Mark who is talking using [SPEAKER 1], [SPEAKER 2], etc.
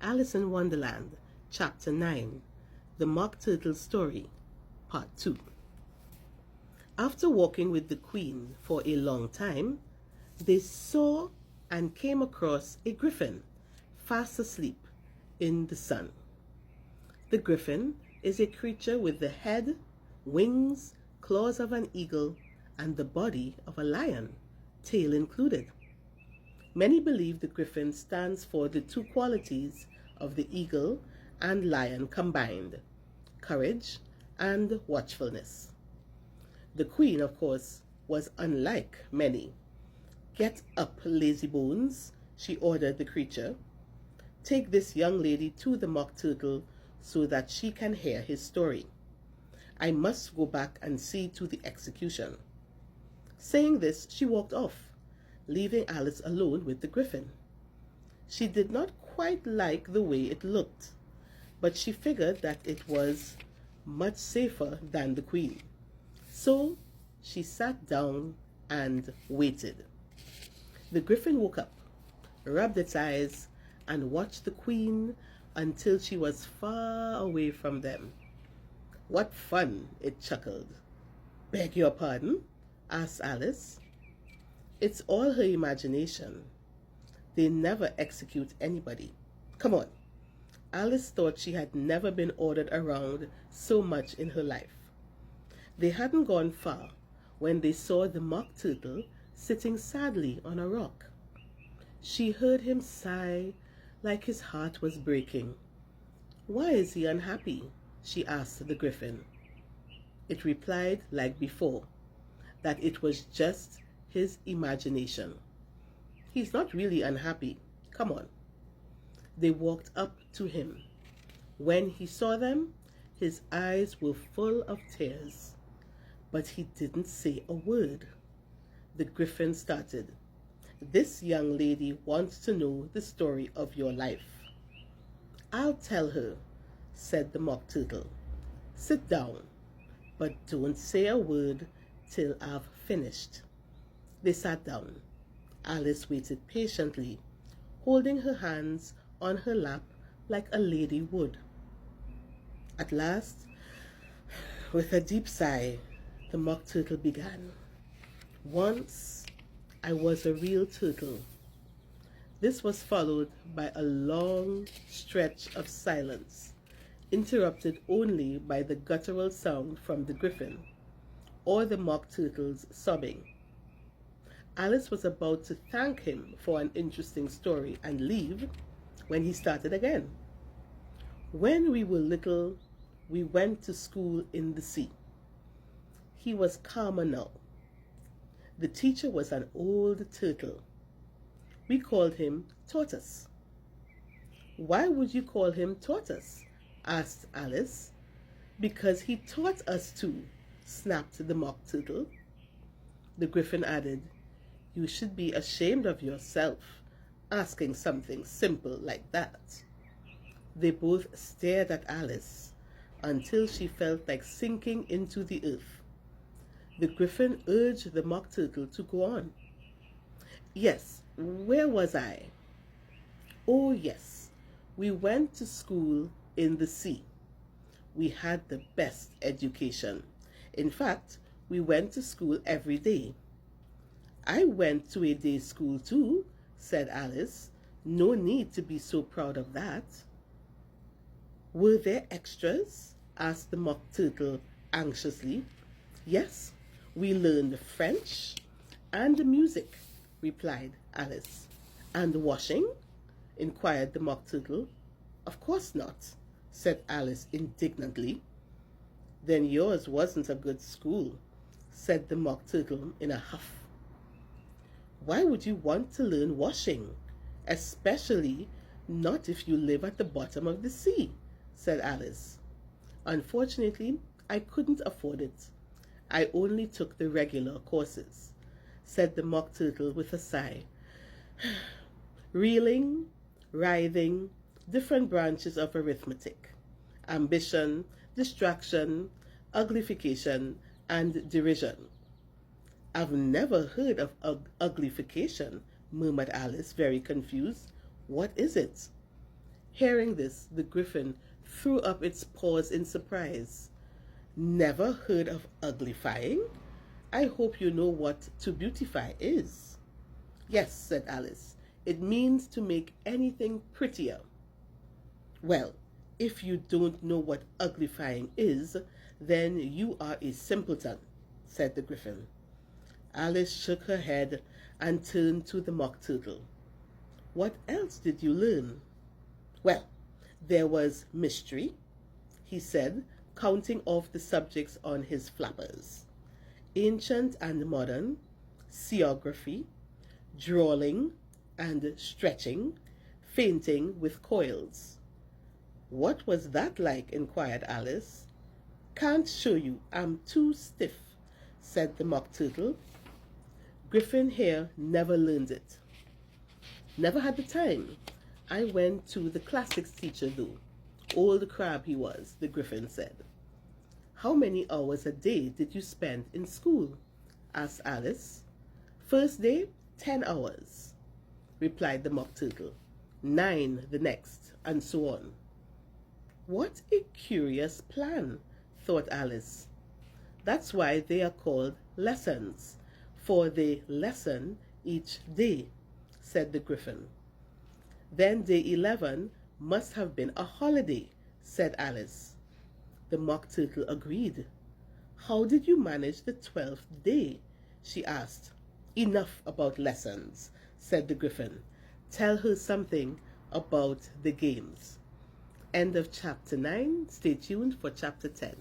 [SPEAKER 1] Alice in Wonderland, Chapter 9, The Mock Turtle Story, Part 2. After walking with the Queen for a long time, they saw and came across a griffin, fast asleep in the sun. The griffin is a creature with the head, wings, claws of an eagle, and the body of a lion, tail included. Many believe the griffin stands for the two qualities of the eagle and lion combined, courage and watchfulness. The Queen, of course, was unlike many. "Get up, lazy bones," she ordered the creature. "Take this young lady to the Mock Turtle so that she can hear his story. I must go back and see to the execution." Saying this, she walked off, leaving Alice alone with the griffin. She did not quite like the way it looked, but she figured that it was much safer than the Queen. So she sat down and waited. The griffin woke up, rubbed its eyes, and watched the Queen until she was far away from them. "What fun," it chuckled. "Beg your pardon?" asked Alice. "It's all her imagination. They never execute anybody. Come on." Alice thought she had never been ordered around so much in her life. They hadn't gone far when they saw the Mock Turtle sitting sadly on a rock. She heard him sigh like his heart was breaking. "Why is he unhappy?" she asked the griffin. It replied, like before, that it was just his imagination. "He's not really unhappy. Come on." They walked up to him. When he saw them, his eyes were full of tears, but he didn't say a word. The griffin started. "This young lady wants to know the story of your life." "I'll tell her," said the Mock Turtle. "Sit down, but don't say a word till I've finished." They sat down. Alice waited patiently, holding her hands on her lap like a lady would. At last, with a deep sigh, the Mock Turtle began. "Once I was a real turtle." This was followed by a long stretch of silence, interrupted only by the guttural sound from the griffin or the Mock Turtle's sobbing. Alice was about to thank him for an interesting story and leave when he started again. "When we were little, we went to school in the sea." He was calmer now. The teacher was an old turtle. We called him Tortoise. "Why would you call him Tortoise?" asked Alice. "Because he taught us to," snapped the Mock Turtle. The griffin added, "You should be ashamed of yourself, asking something simple like that." They both stared at Alice until she felt like sinking into the earth. The griffin urged the Mock Turtle to go on. "Yes, where was I? Oh yes, we went to school in the sea. We had the best education. In fact, we went to school every day." "I went to a day school too," said Alice. "No need to be so proud of that." "Were there extras?" asked the Mock Turtle anxiously. "Yes, we learned French and music," replied Alice. "And washing?" inquired the Mock Turtle. "Of course not," said Alice indignantly. "Then yours wasn't a good school," said the Mock Turtle in a huff. "Why would you want to learn washing, especially not if you live at the bottom of the sea?" said Alice. "Unfortunately, I couldn't afford it. I only took the regular courses," said the Mock Turtle with a sigh. "Reeling, writhing, different branches of arithmetic, ambition, distraction, uglification, and derision." "I've never heard of uglification," murmured Alice, very confused. "What is it?" Hearing this, the griffin threw up its paws in surprise. Never heard of uglifying? I hope you know what to beautify is. Yes, said Alice. It means to make anything prettier. Well, if you don't know what uglifying is, then you are a simpleton, said the griffin. Alice shook her head and turned to the Mock Turtle. What else did you learn? Well, there was mystery, he said, counting off the subjects on his flappers. Ancient and modern, seaography, drawing and stretching, fainting with coils. What was that like? Inquired Alice. Can't show you, I'm too stiff, said the Mock Turtle. Griffin here never learned it. Never had the time. I went to the classics teacher though. Old crab he was, the griffin said. How many hours a day did you spend in school? Asked Alice. First day, 10 hours, replied the Mock Turtle. 9 the next, and so on. What a curious plan, thought Alice. That's why they are called lessons, for they lesson each day, said the griffin. Then day 11 must have been a holiday, said Alice. The Mock Turtle agreed. How did you manage the 12th day? She asked. Enough about lessons, said the griffin. Tell her something about the games. End of chapter 9. Stay tuned for chapter 10.